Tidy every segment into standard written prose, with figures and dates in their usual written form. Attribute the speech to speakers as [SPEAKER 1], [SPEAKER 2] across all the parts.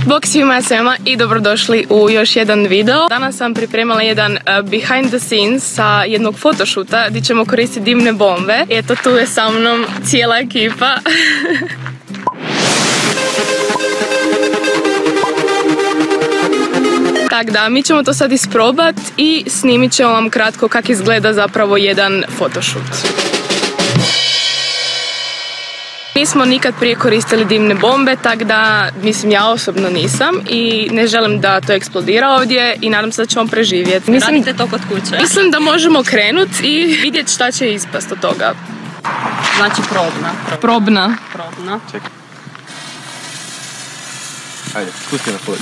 [SPEAKER 1] Bok svima i dobrodošli u još jedan video. Danas sam pripremala jedan behind the scenes sa jednog photoshoota gdje ćemo koristiti dimne bombe. Eto, tu je sa mnom cijela ekipa. Tako da, mi ćemo to sad isprobat i snimit ćemo vam kratko kako izgleda zapravo jedan photoshoot. Nismo nikad prije koristili dimne bombe, tako da, mislim, ja osobno nisam i ne želim da to eksplodira ovdje i nadam se da ćemo preživjeti.
[SPEAKER 2] Radite to kod kuće?
[SPEAKER 1] Mislim da možemo krenuti i vidjeti šta će ispast od toga.
[SPEAKER 2] Znači probna.
[SPEAKER 3] Čekaj. Ajde, spusti na pod.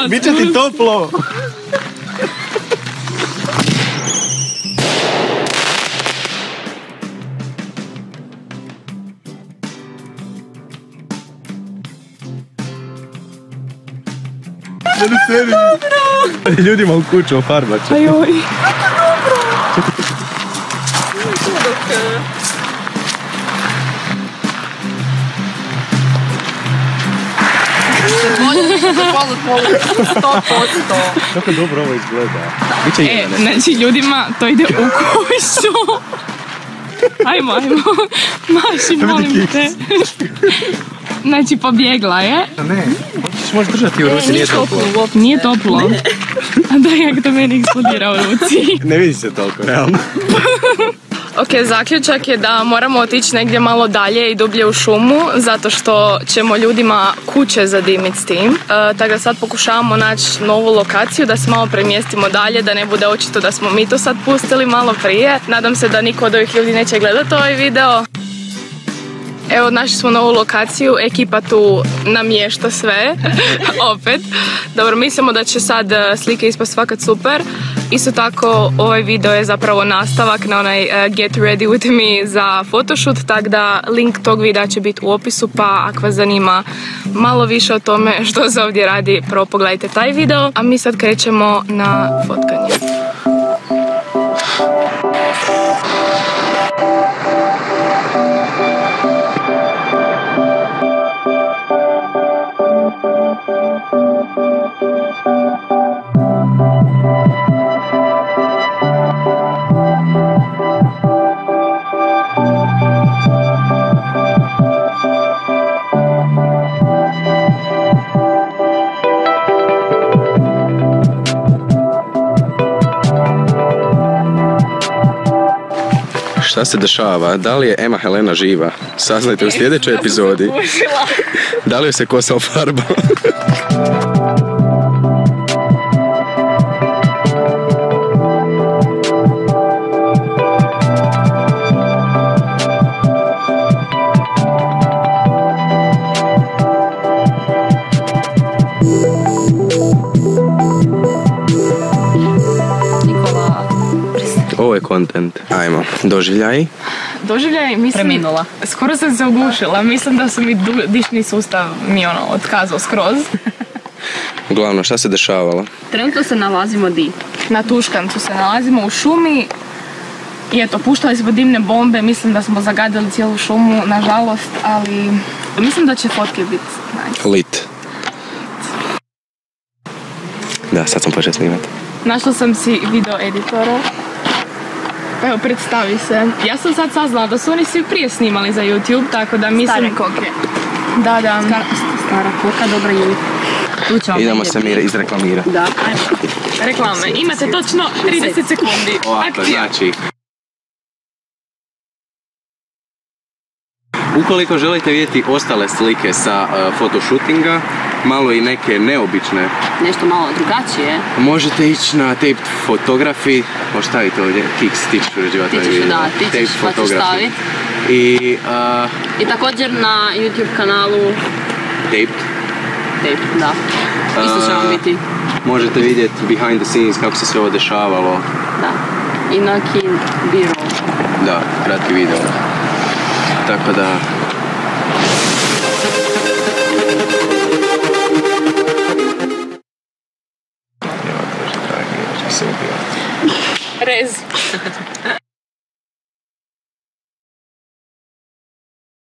[SPEAKER 1] Biće
[SPEAKER 3] ti toplo! Dobro! Ljudima u kuću ofarbat će.
[SPEAKER 1] Ajoj!
[SPEAKER 3] Kako dobro ovo izgleda.
[SPEAKER 1] Znači ljudima to ide u kuću. Ajmo. Maši, molim te. Znači pobjegla je.
[SPEAKER 3] Ne, možeš držati u ruci, nije toplo.
[SPEAKER 1] Nije toplo. A da, jak to meni eksplodira u ruci.
[SPEAKER 3] Ne vidi se toliko, realno.
[SPEAKER 1] Ok, zaključak je da moramo otići negdje malo dalje i dublje u šumu, zato što ćemo ljudima kuće zadimiti s tim. Tako da sad pokušavamo naći novu lokaciju, da se malo premjestimo dalje, da ne bude očito da smo mi to sad pustili malo prije. Nadam se da niko od ovih ljudi neće gledati ovaj video. Evo, našli smo novu lokaciju, ekipa tu namješta sve, opet. Dobro, mislimo da će sad slike ispast fakat super. Isto tako, ovaj video je zapravo nastavak na onaj Get Ready With Me za photoshoot, tako da link tog videa će biti u opisu, pa ako vas zanima malo više o tome što se ovdje radi, prvo pogledajte taj video, a mi sad krećemo na fotkanje.
[SPEAKER 3] Šta se dešava? Da li je Emma Helena živa? Saznajte u sljedećoj epizodi. Da li joj se kosa ofarba? Ovo je content. Ajmo, doživljaj.
[SPEAKER 1] Doživljaj, mislim...
[SPEAKER 2] Preminula.
[SPEAKER 1] Skoro sam se ugušila. Mislim da su mi dišni sustav mi otkazao skroz.
[SPEAKER 3] Uglavnom, šta se dešavalo?
[SPEAKER 2] Trenutno se nalazimo di?
[SPEAKER 1] Na Tuškancu se nalazimo u šumi. I eto, puštali smo dimne bombe. Mislim da smo zagadili cijelu šumu, nažalost, ali... Mislim da će fotke biti nice.
[SPEAKER 3] Lit. Da, sad sam počeo snimati.
[SPEAKER 1] Našla sam si video editora. Evo, predstavi se. Ja sam sad saznala da su oni svi prije snimali za YouTube, tako da mislim...
[SPEAKER 2] Stare koke.
[SPEAKER 1] Da.
[SPEAKER 2] Stara koka, dobra YouTube.
[SPEAKER 3] Idemo se mi izreklamirati.
[SPEAKER 2] Da, ajmo.
[SPEAKER 1] Reklame. Imate točno 30 sekundi.
[SPEAKER 3] Ovako, znači... Ukoliko želite vidjeti ostale slike sa photoshootinga, malo i neke neobične,
[SPEAKER 2] nešto malo drugačije,
[SPEAKER 3] možete ići na Taped Photography, možete staviti ovdje Kicks, ti ćeš uređivati ovaj video.
[SPEAKER 2] Da, ti ćeš pa ću staviti. I također na YouTube kanalu Taped, da. Isto će vam biti.
[SPEAKER 3] Možete vidjeti behind the scenes kako se sve ovo dešavalo.
[SPEAKER 2] Da. I na Kin Biro.
[SPEAKER 3] Da, kratki video. Tako da,